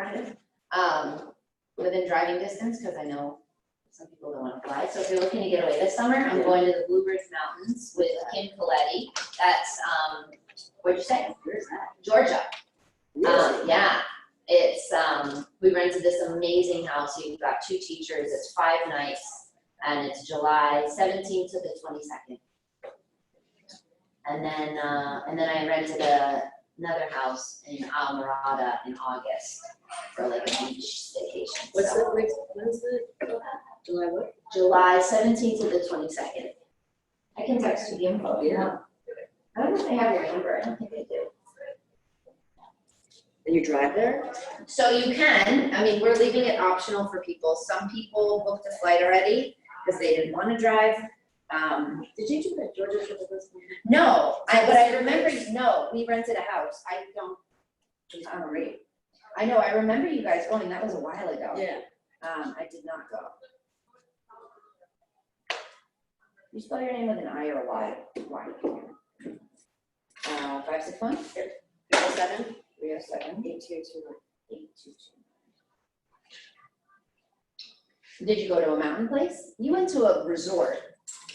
kind of, within driving distance, because I know some people don't want to fly. So if you're looking to get away this summer, I'm going to the Bluebird Mountains with Kim Coletti. That's, where'd you say? Where's that? Georgia. Yeah, it's, we rented this amazing house. You've got 2 teachers. It's 5 nights, and it's July 17th to the 22nd. And then I rented another house in Almirada in August for like a beach vacation. When's the July what? July 17th to the 22nd. I can text you the info. Yeah. I don't know if they have your number. I don't think they do. And you drive there? So you can. I mean, we're leaving it optional for people. Some people booked a flight already because they didn't want to drive. Did you do that Georgia trip with us? No, but I remember. No, we rented a house. I don't. I know. I remember you guys going. That was a while ago. Yeah. I did not go. You spell your name with an I or a Y? Y. 561? 307? 307. 8221. 8221. Did you go to a mountain place? You went to a resort,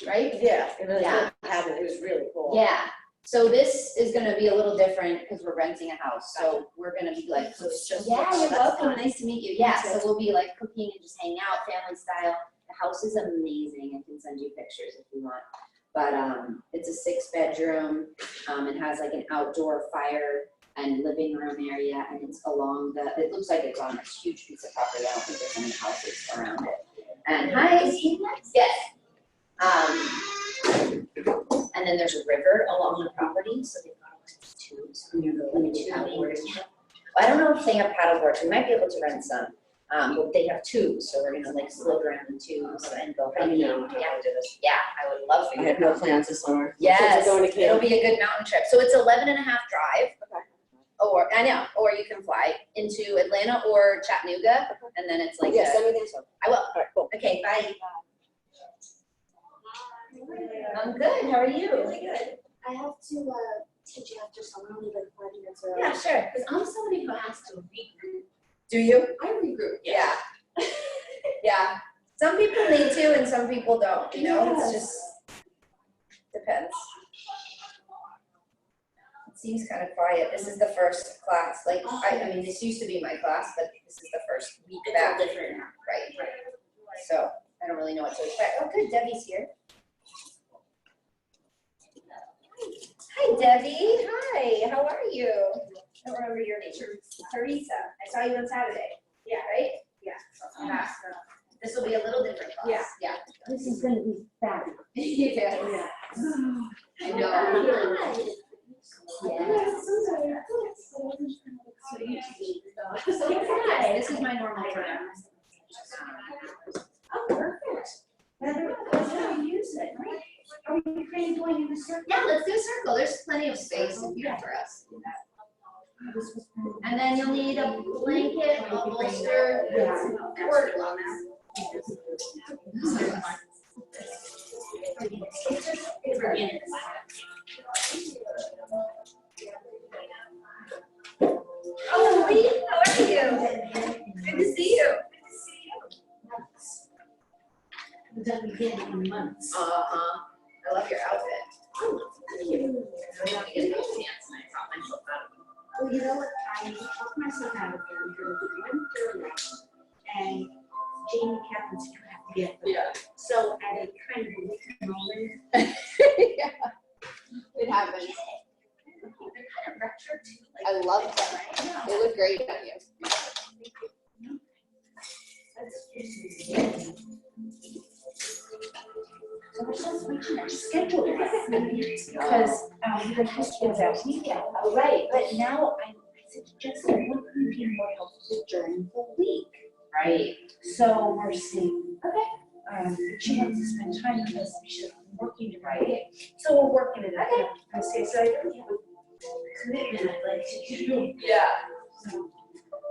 right? Yeah, it really Yeah. happened. It was really cool. Yeah. So this is gonna be a little different because we're renting a house. So we're gonna be like, So it's just. yeah, you're that's welcome. fine. Nice to meet you. Yeah, so we'll be like cooking and just hanging out, family style. The house is amazing. I can send you pictures if you want. But it's a 6-bedroom. It has like an outdoor fire and living room area, and it's along the. It looks like it's on this huge piece of property. I don't think there's any houses around it. And hi, yes. And then there's a river along the property, so they've got tubes. I don't know if they have paddle boards. We might be able to rent some. But they have tubes, so we're gonna like slip around the tubes and go hiking. Yeah, I would love for I you. had no plans this summer. Yes, Kids are going to it'll camp. be a good mountain trip. So it's 11.5 drive. Okay. Or, I know, or you can fly into Atlanta or Chattanooga, and then it's like. Yeah, send me the info. I will. All right, cool. Okay, bye. I'm good, how are you? Really good. I have to teach you after someone only like 5 minutes early. Yeah, sure. Because I'm somebody who has to regroup. Do you? I regroup. Yeah. Yeah. Some people need to and some people don't, you know, it's just, depends. It seems kind of quiet. This is the first class, like, I mean, this used to be my class, but this is the first week It's back. all different now. Right. So I don't really know what to expect. Oh, good, Debbie's here. Hi, Debbie. Hi, how are you? I don't remember your name. Teresa. I saw you on Saturday. Yeah, right? Yeah. Yeah. This will be a little different class. Yeah. This is gonna be fab. Yeah. I know. Hi, this is my normal time. Oh, perfect. That's how you use it, right? Are you going in the circle? Yeah, let's do a circle. There's plenty of space in here for us. And then you'll need a blanket, a bolster, and word blocks. Oh, Lee, how are you? Good to see you. It doesn't begin in months. I love your outfit. Thank you. I want to get those pants and I taught myself out of them. Well, you know what? I talked myself out of them for one turnout, and Jamie Captain said you have to get them. Yeah. So at a kind of a weak moment, Yeah. It happens. they're kind of retro too. Like, I love them. Yeah. They look great on you. So we're just switching our schedule because we were supposed to get that meeting. Right, but now I suggested what could be more helpful during the week. Right. So we're seeing, she wants to spend time with us, she's working to write it. So we're working it out. Okay. I say, so I don't have a commitment I'd like to do. Yeah. So,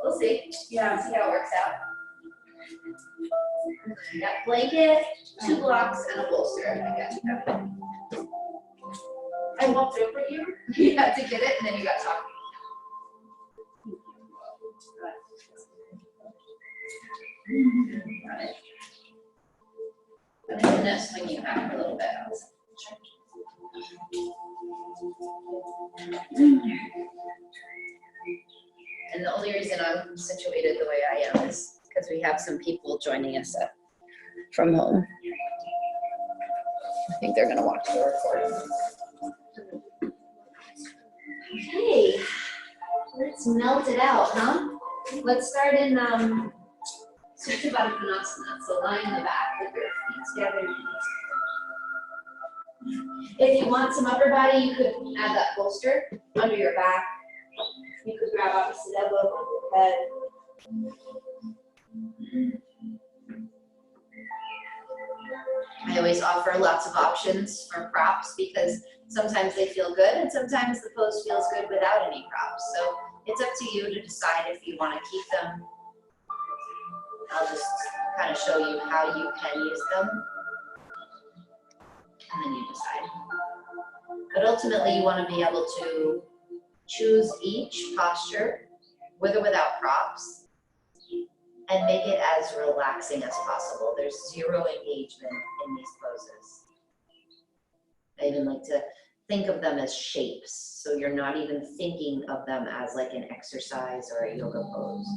We'll see. yeah. See how it works out. You got blanket, 2 blocks, and a bolster. I got you covered. I walked over here. You had to get it, and then you got talking. Got it. I'm gonna swing you back a little bit. And the only reason I'm situated the way I am is because we have some people joining us from home. I think they're gonna watch the recording. Okay, let's melt it out, huh? Let's start in Supta Baddha Konasana, so lying in the back with your feet together. If you want some upper body, you could add that bolster under your back. You could grab opposite elbow on your head. I always offer lots of options for props because sometimes they feel good and sometimes the pose feels good without any props. So it's up to you to decide if you want to keep them. I'll just kind of show you how you can use them. And then you decide. But ultimately you want to be able to choose each posture with or without props and make it as relaxing as possible. There's zero engagement in these poses. I even like to think of them as shapes, so you're not even thinking of them as like an exercise or a yoga pose.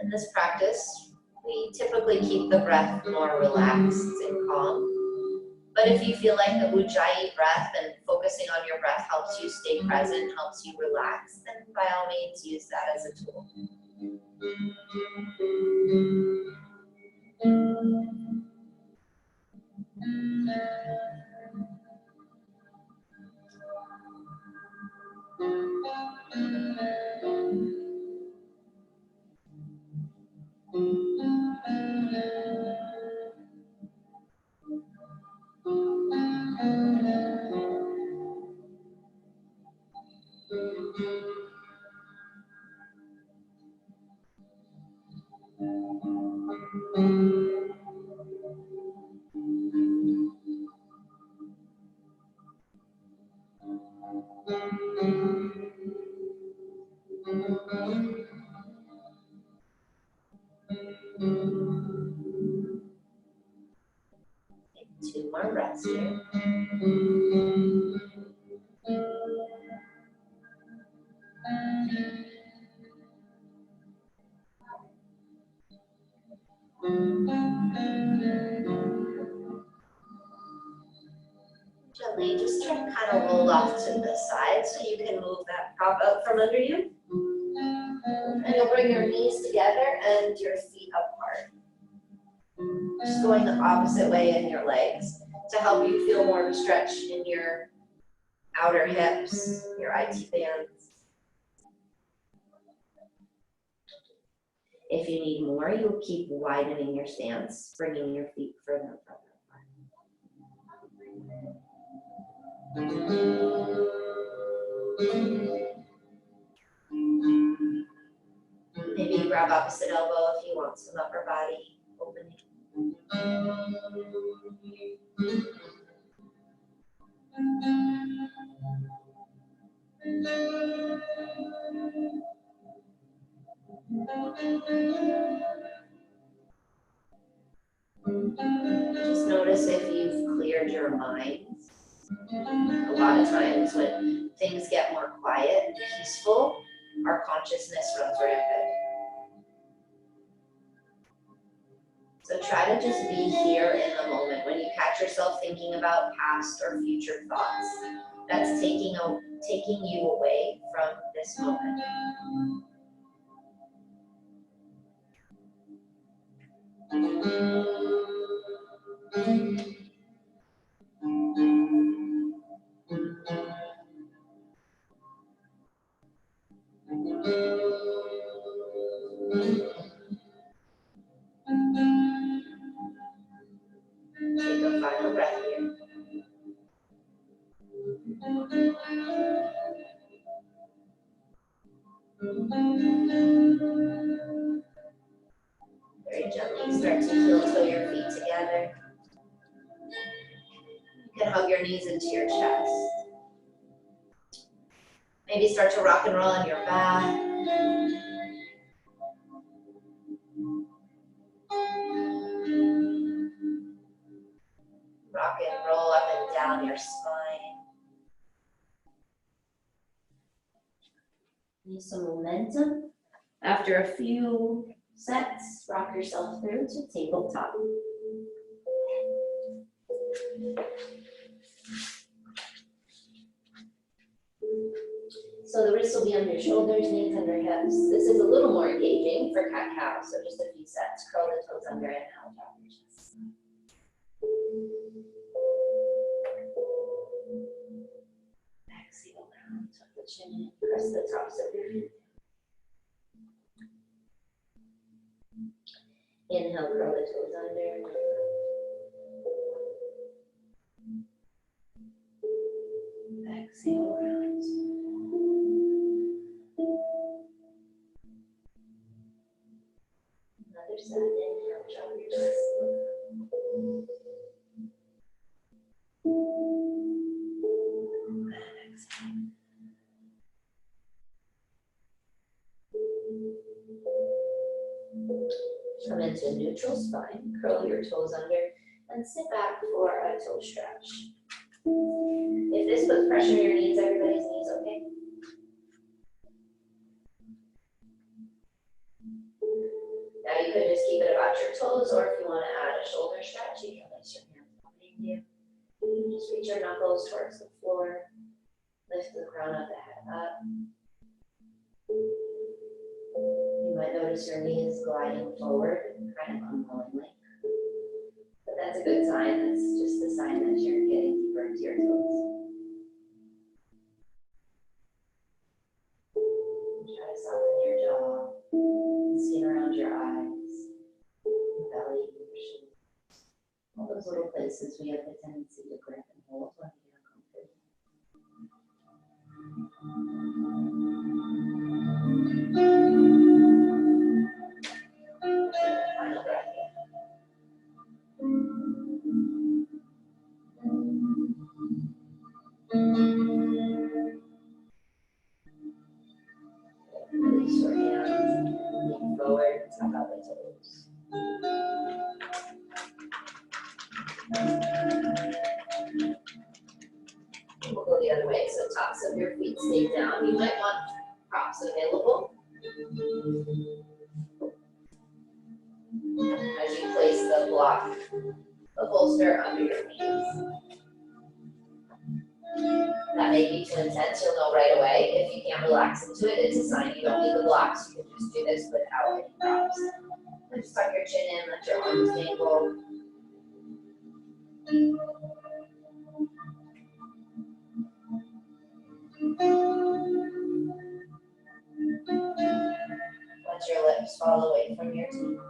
In this practice, we typically keep the breath more relaxed and calm. But if you feel like the Ujjayi breath and focusing on your breath helps you stay present, helps you relax, then by all means use that as a tool. Two more breaths here. Gently, just try to kind of roll off to the side so you can move that prop out from under you. And you'll bring your knees together and your feet apart. Just going the opposite way in your legs to help you feel more of a stretch in your outer hips, your IT bands. If you need more, you'll keep widening your stance, bringing your feet further apart. Maybe grab opposite elbow if you want some upper body opening. Just notice if you've cleared your mind. A lot of times when things get more quiet and peaceful, our consciousness runs rampant. So try to just be here in the moment. When you catch yourself thinking about past or future thoughts, that's taking you away from this moment. Take a final breath here. Very gently start to heel toe your feet together. You can hug your knees into your chest. Maybe start to rock and roll on your back. Rock and roll up and down your spine. Need some momentum. After a few sets, rock yourself through to tabletop. So the wrists will be under your shoulders, knees under hips. This is a little more engaging for cat-cow, so just a few sets. Curl the toes under and out, drop your chest. Exhale down, tuck the chin in, press the tops of your feet. Inhale, curl the toes under. Exhale, round. Another set. Inhale, drop your chest. And exhale. Come into a neutral spine, curl your toes under, and sit back for a toe stretch. If this puts pressure on your knees, everybody's knees, okay? Now you could just keep it about your toes, or if you want to add a shoulder stretch, you can place your hands behind you. You can just reach your knuckles towards the floor, lift the crown of the head up. You might notice your knees gliding forward, kind of unwillingly. But that's a good sign. That's just a sign that you're getting deeper into your toes. Try to soften your jaw, skin around your eyes, your belly, your shoulders. All those little places we have a tendency to grip and hold when we get uncomfortable. Final breath in. Release your hands, lean forward, tuck out the toes. We'll go the other way, so tops of your feet stay down. You might want props available as you place the block, the bolster under your knees. That may be too intense, you'll know right away. If you can't relax into it, it's a sign you don't need the blocks. You can just do this without any props. And just tuck your chin in, let your arms dangle. Let your lips fall away from your teeth.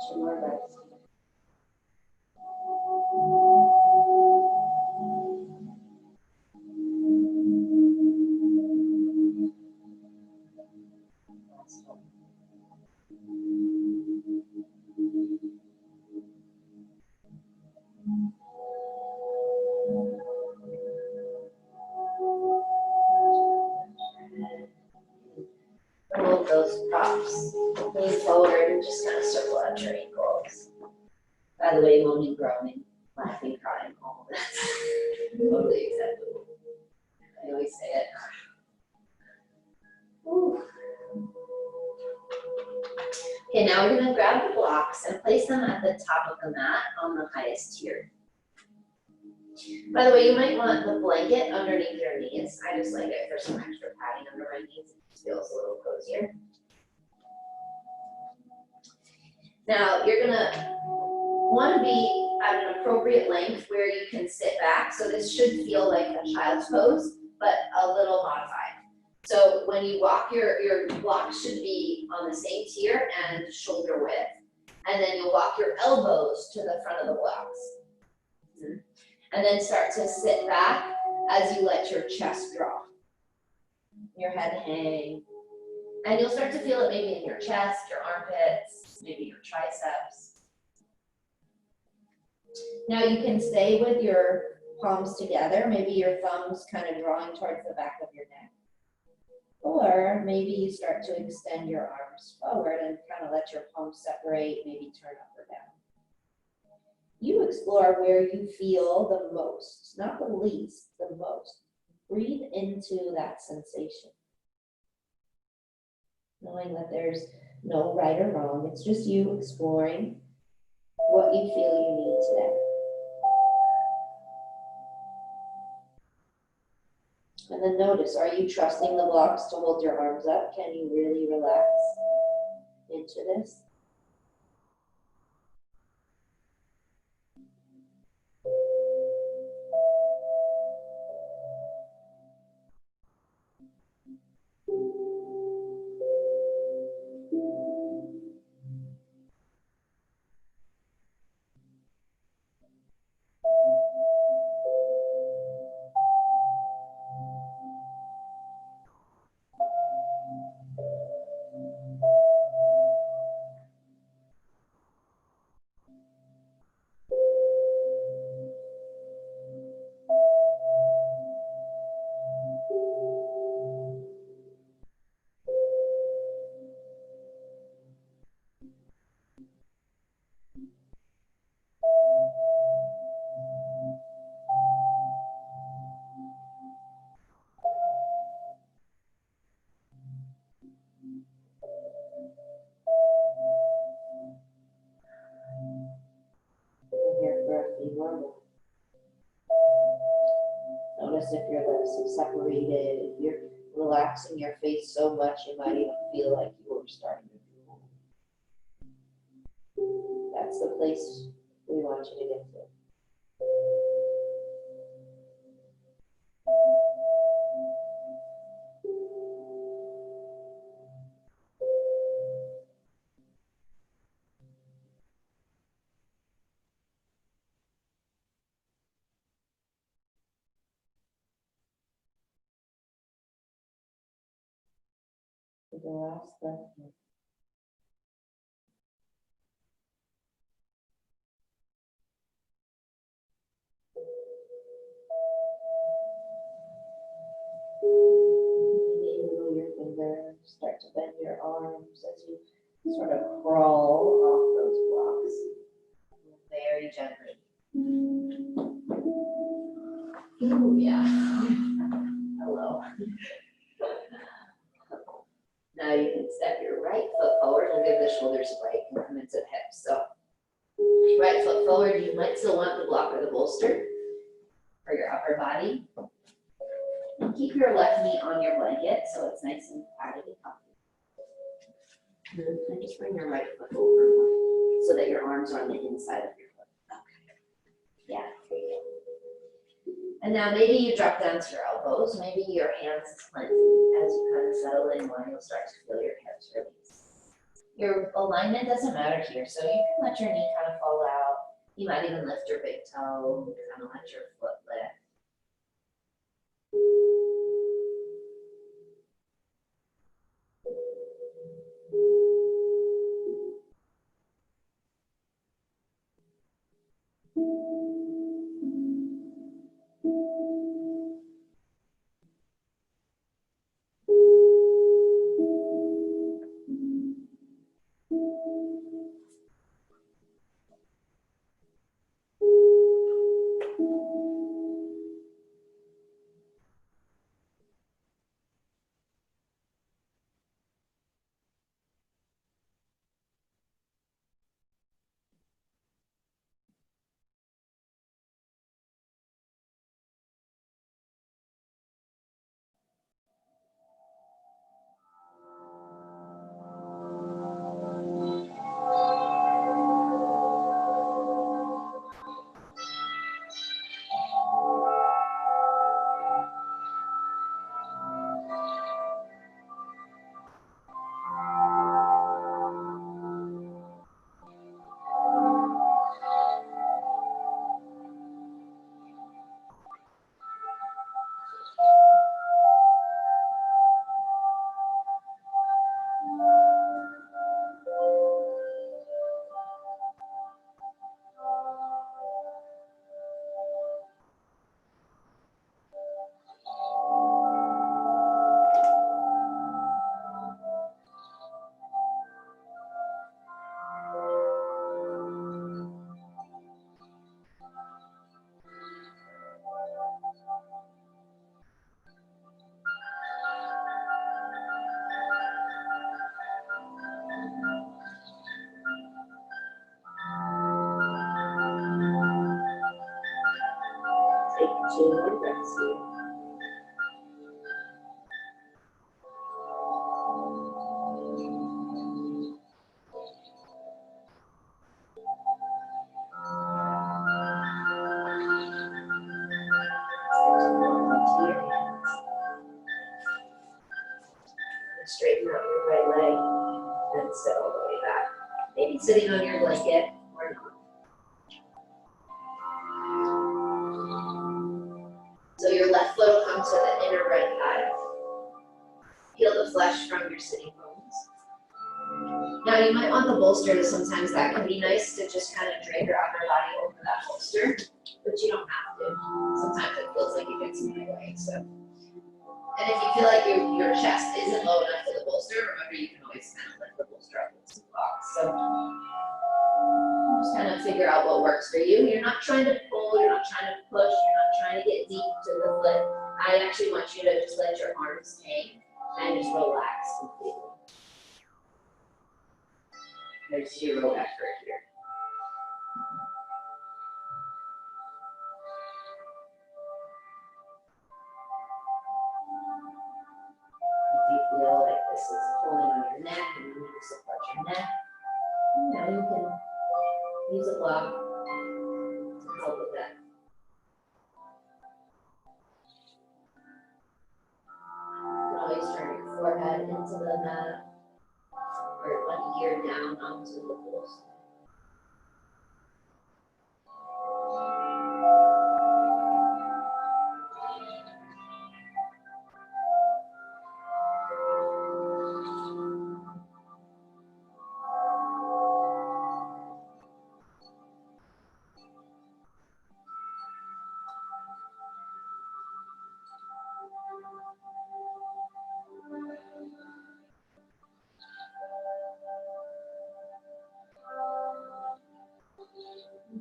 Two more breaths. Last one. Remove those props. Lean forward and just kind of circle out your ankles. By the way, moaning, groaning, laughing, crying, all of that's totally acceptable. I always say it. Okay, now we're gonna grab the blocks and place them at the top of the mat on the highest tier. By the way, you might want the blanket underneath your knees. I just like it for some extra padding under my knees. It feels a little cozier. Now, you're gonna wanna be at an appropriate length where you can sit back. So this should feel like a child's pose, but a little modified. So when you walk, your blocks should be on the same tier and shoulder width. And then you'll walk your elbows to the front of the blocks. And then start to sit back as you let your chest drop. Your head hang. And you'll start to feel it maybe in your chest, your armpits, maybe your triceps. Now you can stay with your palms together, maybe your thumbs kind of drawing towards the back of your neck. Or maybe you start to extend your arms forward and kind of let your palms separate, maybe turn up or down. You explore where you feel the most, not the least, the most. Breathe into that sensation. Knowing that there's no right or wrong, it's just you exploring what you feel you need today. And then notice, are you trusting the blocks to hold your arms up? Can you really relax into this? Here for a few more moments. Notice if your lips have separated, if you're relaxing your face so much you might even feel like you were starting to drool. That's the place we want you to get to. For the last breath here. Maybe move your fingers, start to bend your arms as you sort of crawl off those blocks. Very gently. Ooh, yeah. Hello. Now you can step your right foot forward and give the shoulders a break and come into the hips. So right foot forward, you might still want the block or the bolster for your upper body. And keep your left knee on your blanket so it's nice and padded and comfy. And just bring your right foot over so that your arms are on the inside of your foot. Okay. Yeah. And now maybe you drop down to your elbows, maybe your hands clench as you kind of settle in more, you'll start to feel your hips release. Your alignment doesn't matter here, so you can let your knee kind of fall out. You might even lift your big toe, kind of let your foot lift. Take 2 more breaths here. To your hands. And straighten out your right leg and sit all the way back. Maybe sitting on your blanket or not. So your left foot will come to the inner right thigh. Feel the flesh from your sitting bones. Now you might want the bolster, sometimes that can be nice to just kind of drape your upper body over that bolster, but you don't have to. Sometimes it feels like it gets in my way, so. And if you feel like your chest isn't low enough for the bolster, remember you can always kind of lift the bolster up with some blocks. So just kind of figure out what works for you. You're not trying to pull, you're not trying to push, you're not trying to get deep to the foot. I actually want you to just let your arms hang and just relax completely. There's 0 effort here. If you feel like this is pulling on your neck and you need to support your neck, you can use a block to help with that. You can always turn your forehead into the mat or one ear down onto the bolster.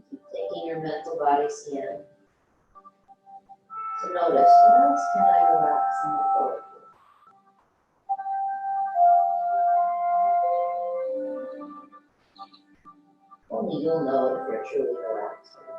Keep taking your mental body scan. So notice, what else can I relax in the forward? Only you'll know if you're truly relaxed or not.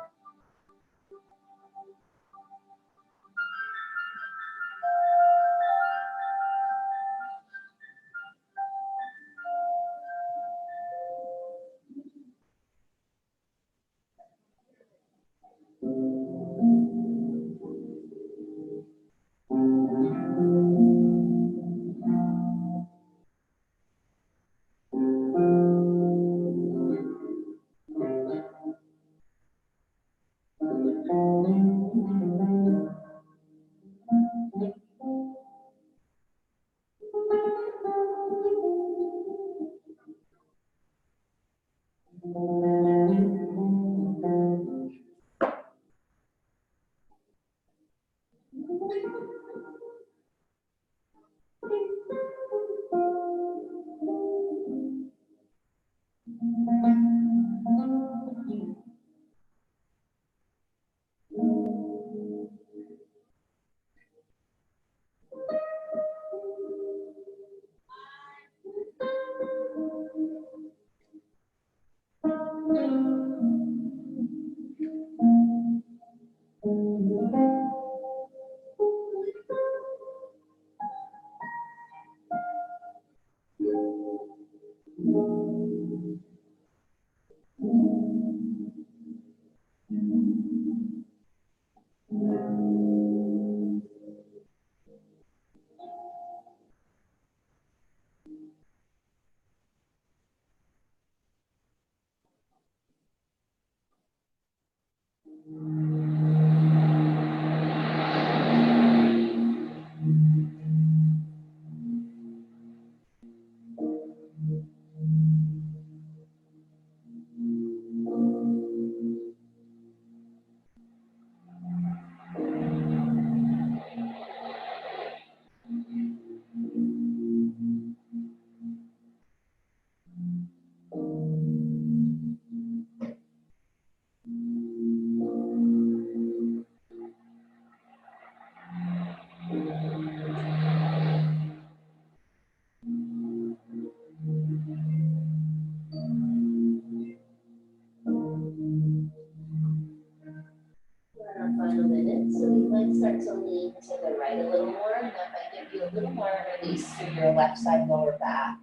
So you might start to lean to the right a little more, and that might give you a little more release through your left side lower back.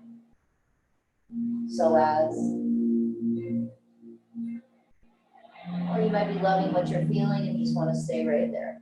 So as, or you might be loving what you're feeling and just want to stay right there.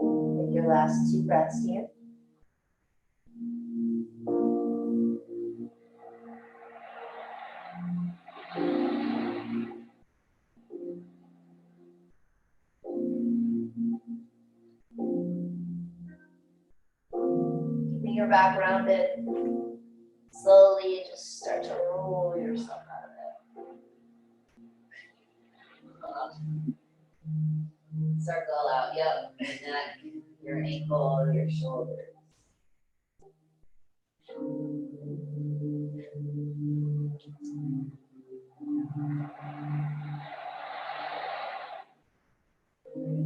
Take your last 2 breaths here. Keeping your back rounded. Slowly just start to roll yourself out of it. Circle out, yep, your neck, your ankle, your shoulders.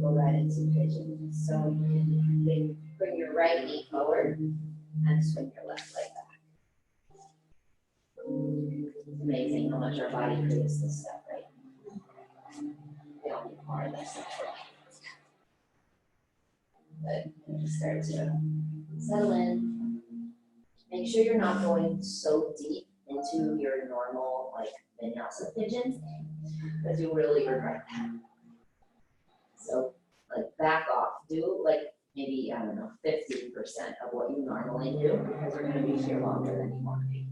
Go right into pigeon. So you can bring your right knee forward and swing your left leg back. It's amazing how much our body creates this stuff, right? We don't need more of this stuff. But just start to settle in. Make sure you're not going so deep into your normal like vinyasa pigeon, because you'll really regret that. So like back off. Do like maybe, I don't know, 50% of what you normally do, because you're gonna be here longer than you want to be.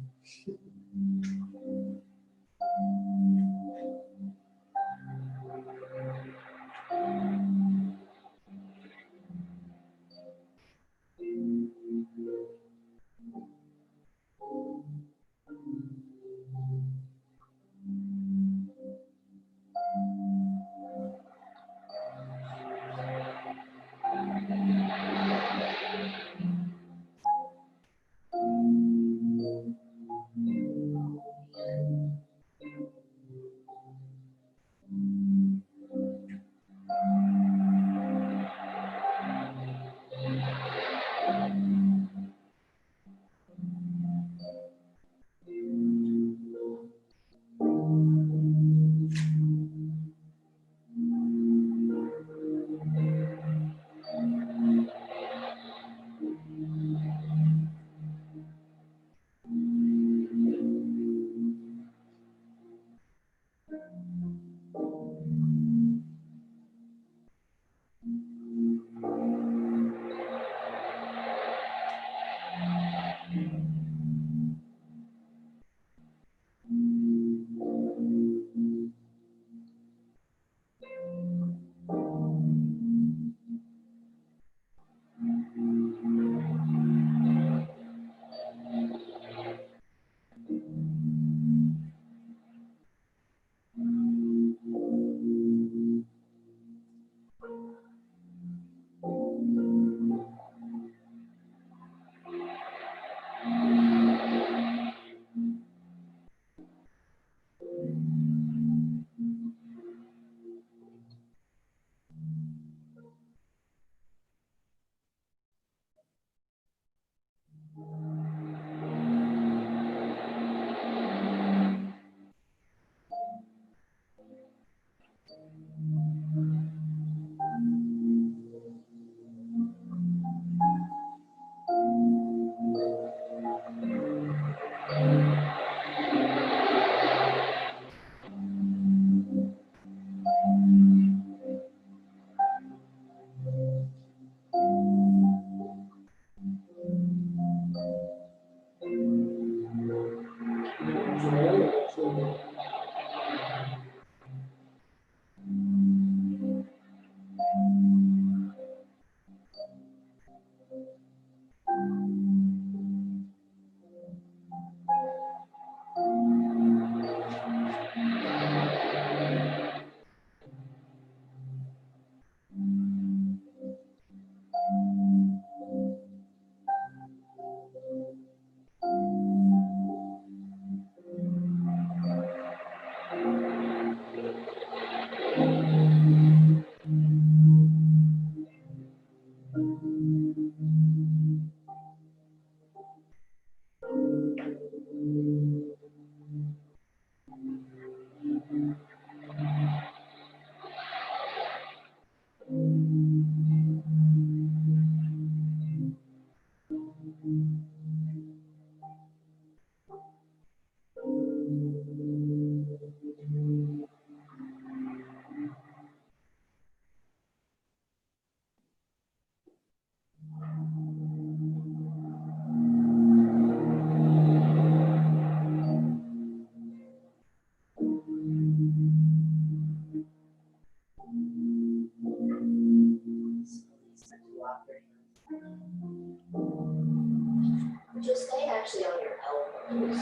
Just stay actually on your elbows.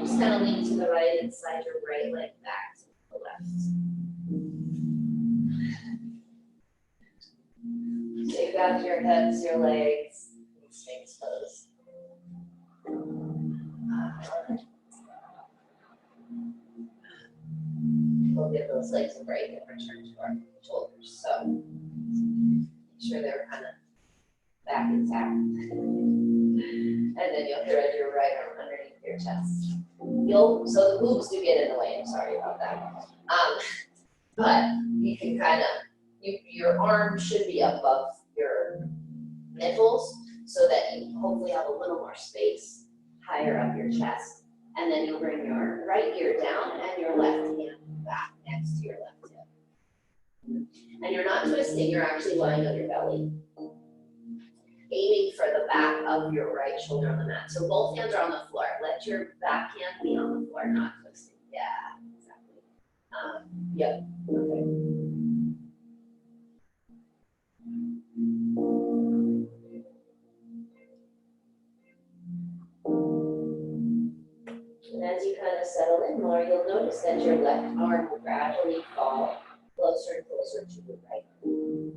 Just kind of lean to the right and slide your right leg back to the left. Take back your hips, your legs, and Sphinx pose. We'll give those legs a break and return to our shoulders. So make sure they're kind of back intact. And then you'll thread your right arm underneath your chest. So the boobs do get in the way, I'm sorry about that. But you can kind of, your arm should be above your nipples so that you hopefully have a little more space higher up your chest. And then you'll bring your right ear down and your left hand back next to your left hip. And you're not twisting, you're actually lying on your belly, aiming for the back of your right shoulder on the mat. So both hands are on the floor. Let your back hand be on the floor, not twisting. Yeah, exactly. Yep, okay. And as you kind of settle in more, you'll notice that your left arm will gradually fall closer and closer to your right arm.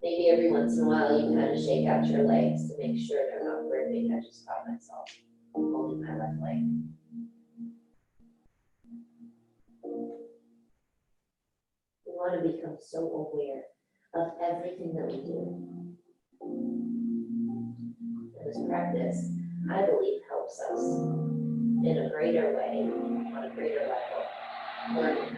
Maybe every once in a while you kind of shake out your legs to make sure they're not gripping. I just caught myself holding my left leg. We want to become so aware of everything that we do. And this practice, I believe, helps us in a greater way, on a greater level, learning.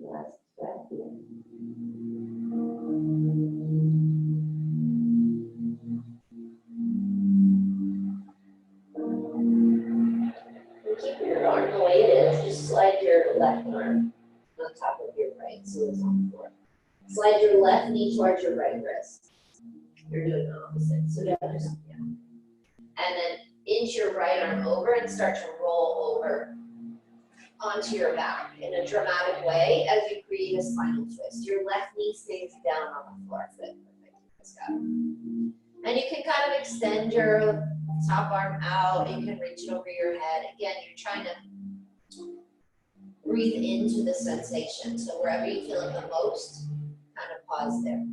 Last breath in. And keep your arm the way it is. Just slide your left arm on top of your right so it's on the floor. Slide your left knee towards your right wrist. You're doing the opposite, so you just, yeah. And then inch your right arm over and start to roll over onto your back in a dramatic way as you create a spinal twist. Your left knee stays down on the floor. Good, perfect. Let's go. And you can kind of extend your top arm out. You can reach it over your head. Again, you're trying to breathe into the sensation. So wherever you feel it the most, kind of pause there.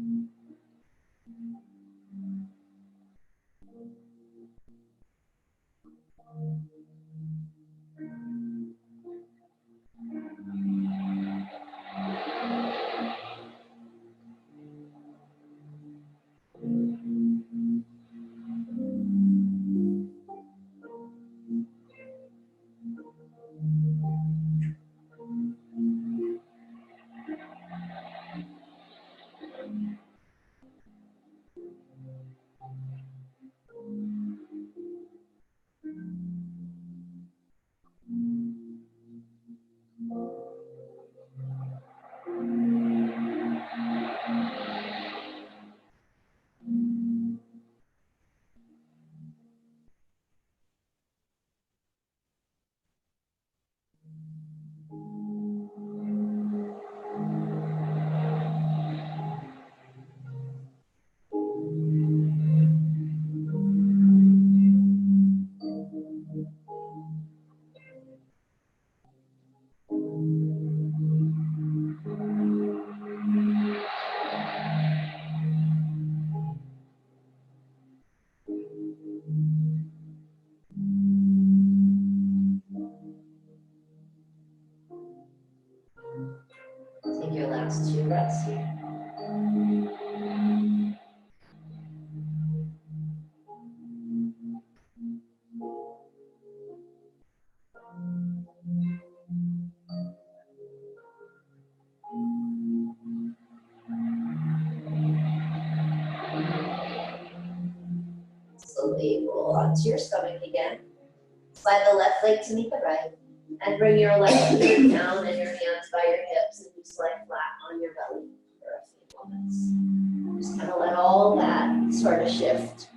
Take your last 2 breaths here. Slowly roll onto your stomach again. Slide the left leg to meet the right. And bring your left knee down and your hands by your hips and just lie flat on your belly for a few moments. Just kind of let all that sort of shift.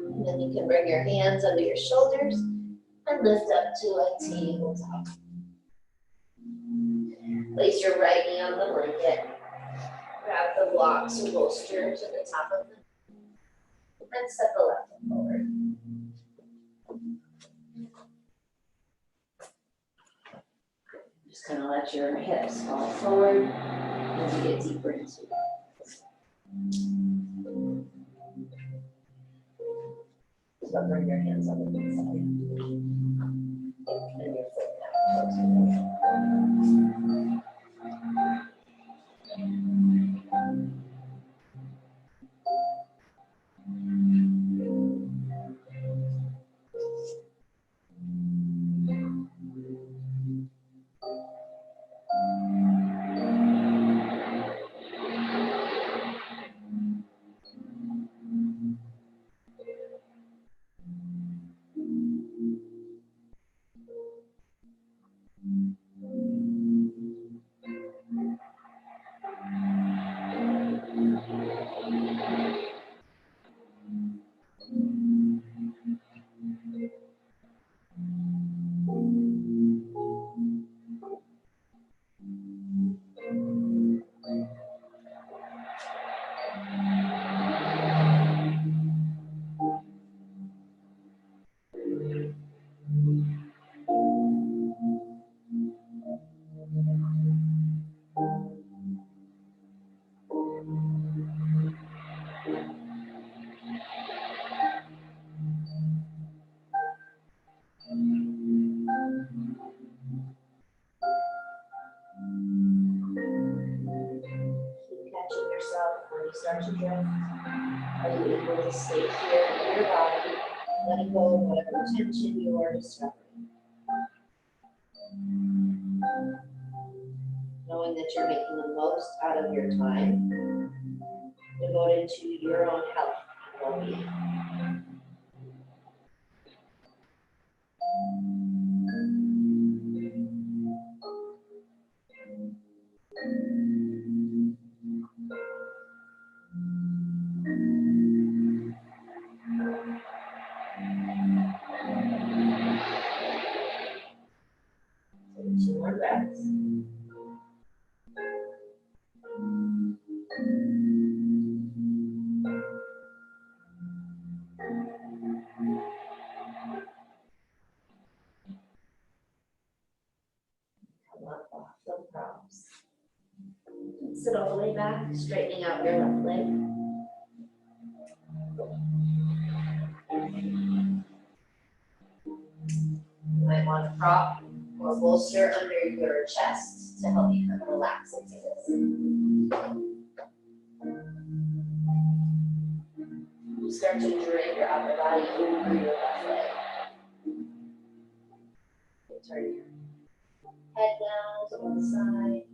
And then you can bring your hands under your shoulders and lift up to a tabletop. Place your right knee on the blanket. Grab the blocks or bolster to the top of them. And step the left foot forward. Just kind of let your hips fall forward as you get deeper into it. So bring your hands on the inside. And your foot down. start to drift? Are you able to stay here in your body, letting go of whatever tension you are discovering? Knowing that you're making the most out of your time devoted to your own health and well-being. Take 2 more breaths. Come up off the props. Sit all the way back, straightening out your left leg. You might want to prop or bolster under your chest to help you kind of relax into this. You start to drape your upper body over your left leg. Turn your head down to one side.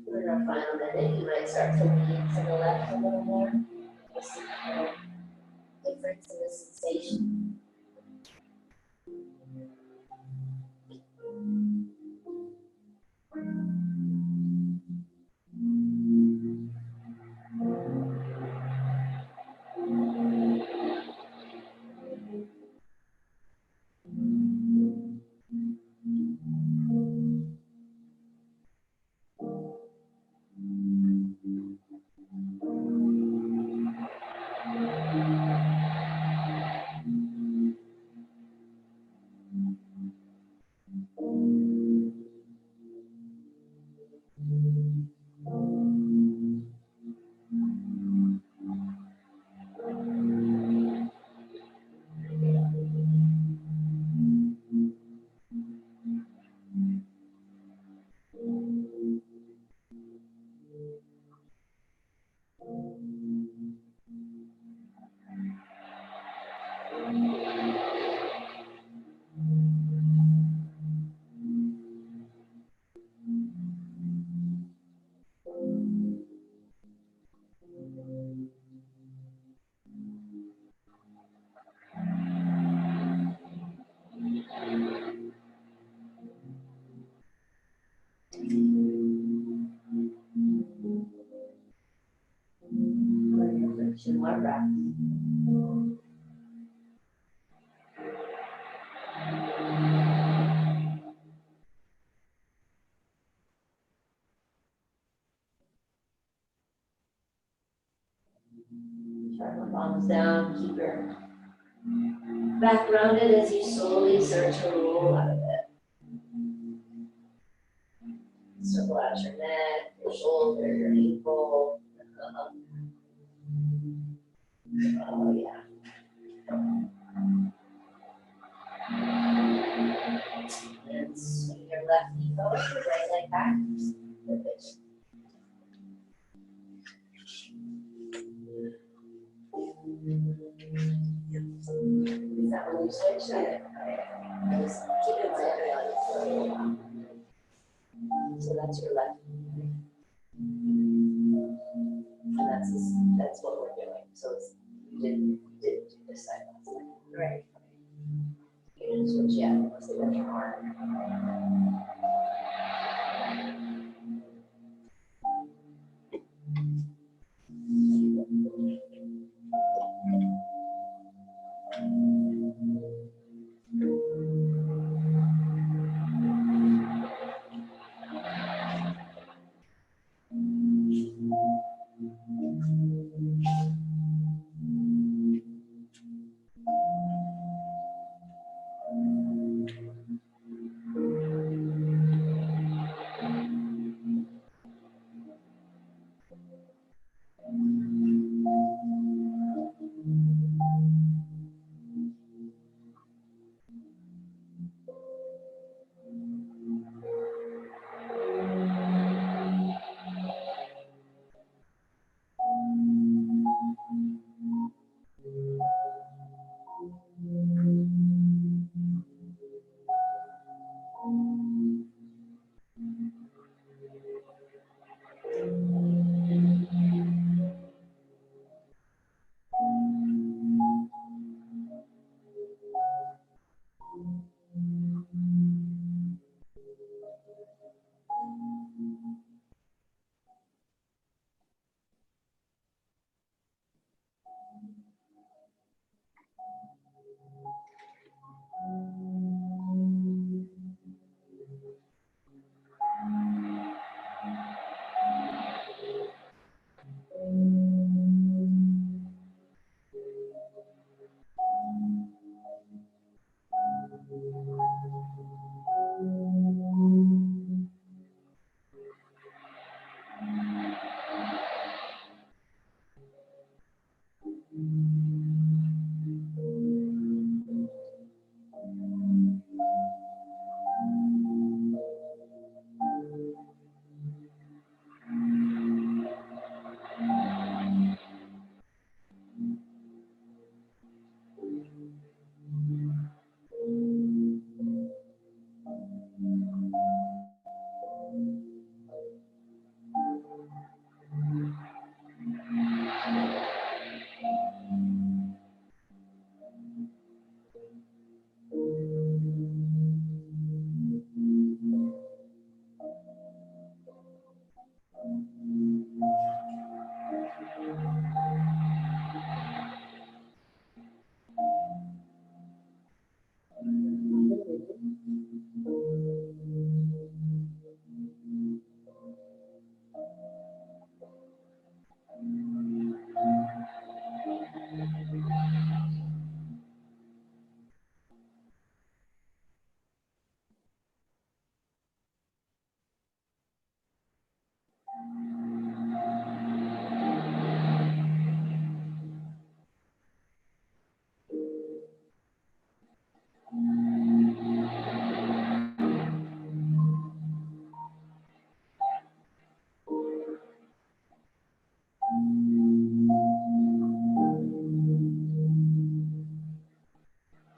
In our final minute, you might start to lean to the left a little more. You see the difference in the sensation. 2 more breaths. Turn the palms down, keep your back rounded as you slowly start to roll out of it. Circle out your neck, your shoulder, your ankle. Oh yeah. And swing your left knee forward, your right leg back. Perfect. Is that when you switch? Just keep it lightly on for a little while. So that's your left. And that's what we're doing. So it's, you didn't do this side last time. Right. You didn't switch yet, unless they got your arm.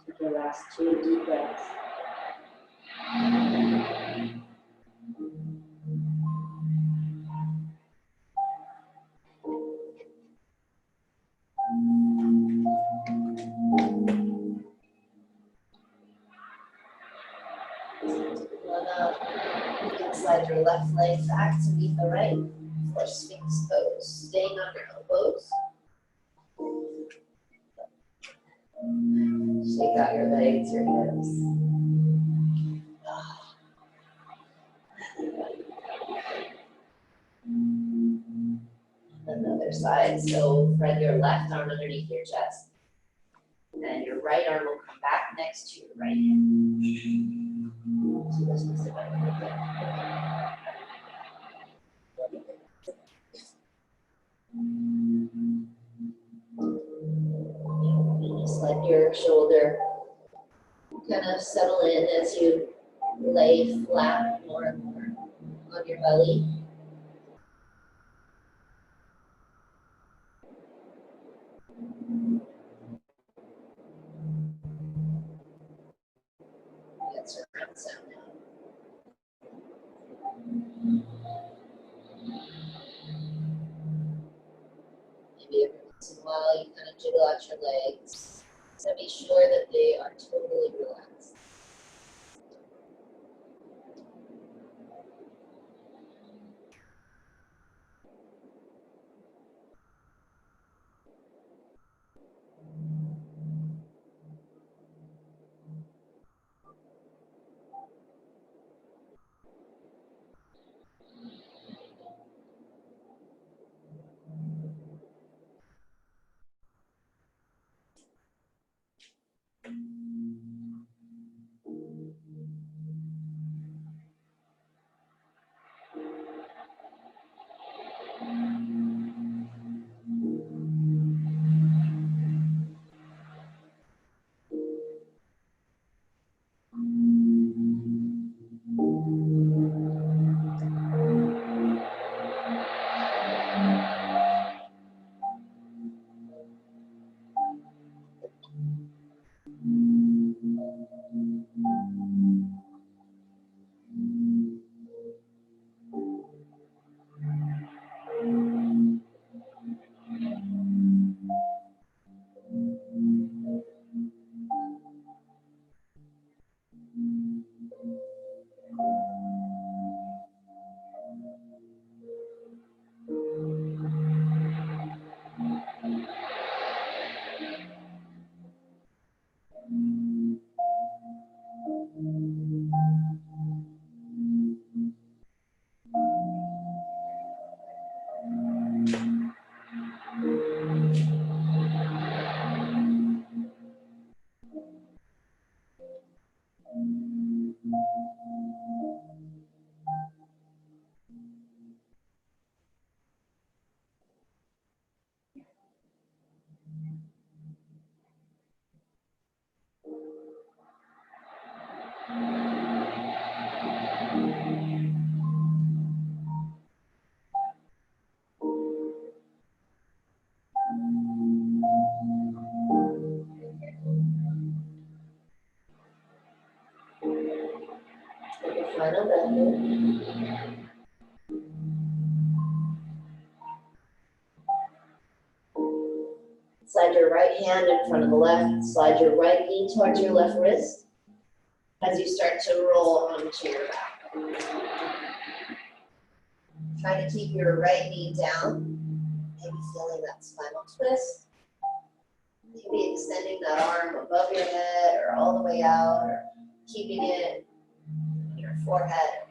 Take your last 2 deep breaths. You can slide your left leg back to meet the right, or Sphinx pose. Staying on your elbows. Shake out your legs, your hips. Another side, so thread your left arm underneath your chest. And your right arm will come back next to your right hand. So this was the right hand. Just let your shoulder kind of settle in as you lay flat more and more on your belly. Get surround sound now. Maybe every once in a while you kind of jiggle out your legs. So be sure that they are totally relaxed. Final breath. Slide your right hand in front of the left. Slide your right knee towards your left wrist as you start to roll onto your back. Try to keep your right knee down. Maybe feeling that spinal twist. Maybe extending that arm above your head or all the way out, or keeping it on your forehead.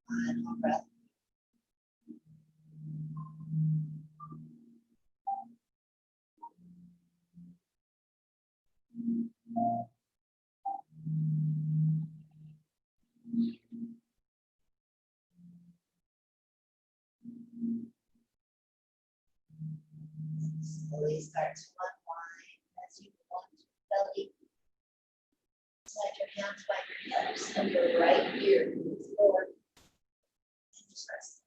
Final breath. Slowly start to unwind as you want to belly. Slide your hands by your head, send your right ear forward. And just rest.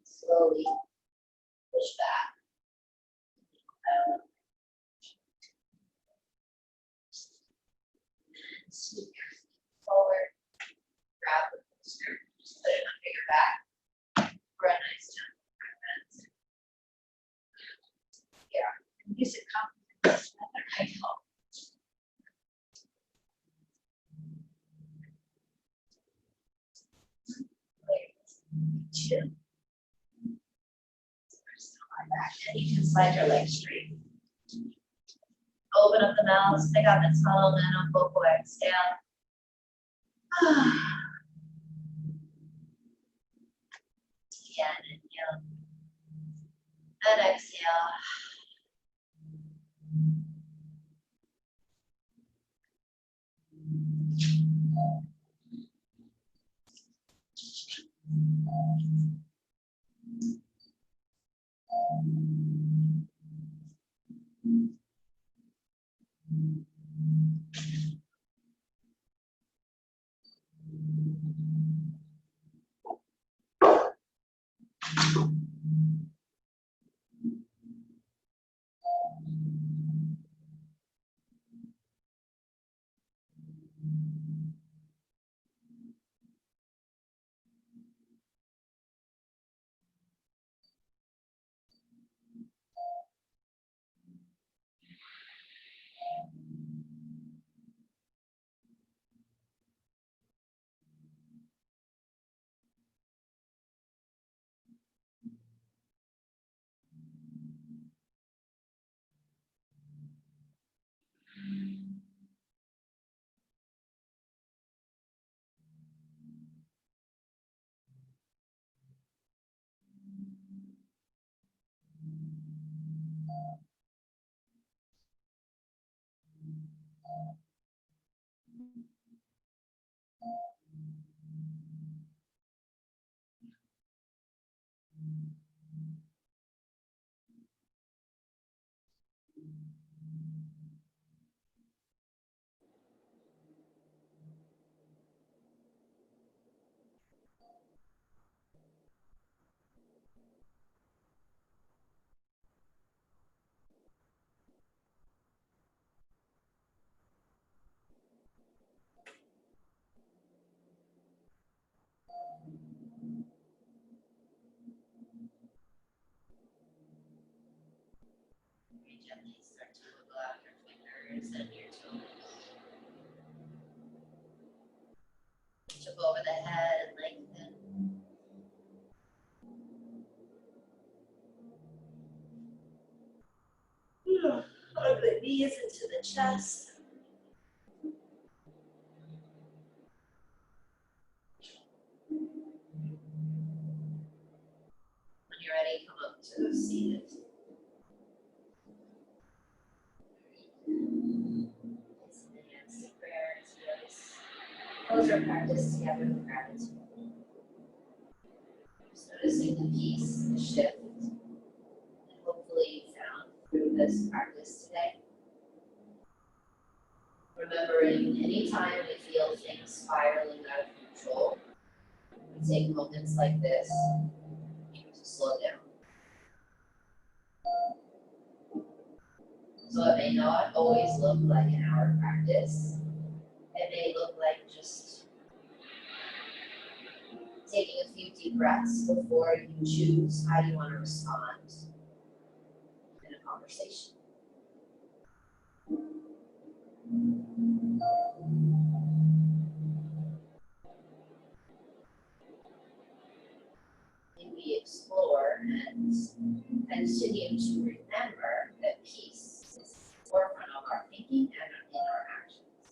Slowly push back. Scoot your feet forward. Grab the bolster. Just put it under your back for a nice gentle movement. Yeah, music compliments another rifle. Two. Still lie back, and you can slide your legs straight. Open up the mouth, stick out that small man on vocal exhale. Again, inhale. And exhale. Gently start to wiggle out your fingers and your toes. Chip over the head and lengthen. Hug the knees into the chest. everybody come up to seated. Close our practice together with gratitude. Just noticing the peace, the shift, and hopefully you found through this practice today. Remembering anytime we feel things spiraling out of control, we take moments like this to slow down. So it may not always look like an hour practice. It may look like just taking a few deep breaths before you choose how you want to respond in a conversation. We explore and continue to remember that peace is the forefront of our thinking and in our actions.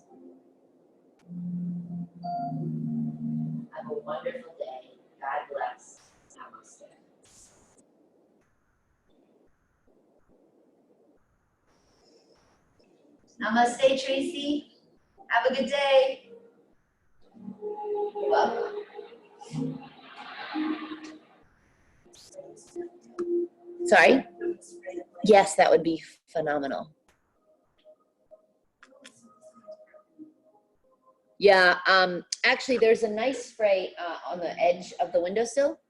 Have a wonderful day. God bless. Namaste. Namaste, Tracy. Have a good day. You're welcome. Sorry? Yes, that would be phenomenal. Yeah, actually there's a nice spray on the edge of the windowsill.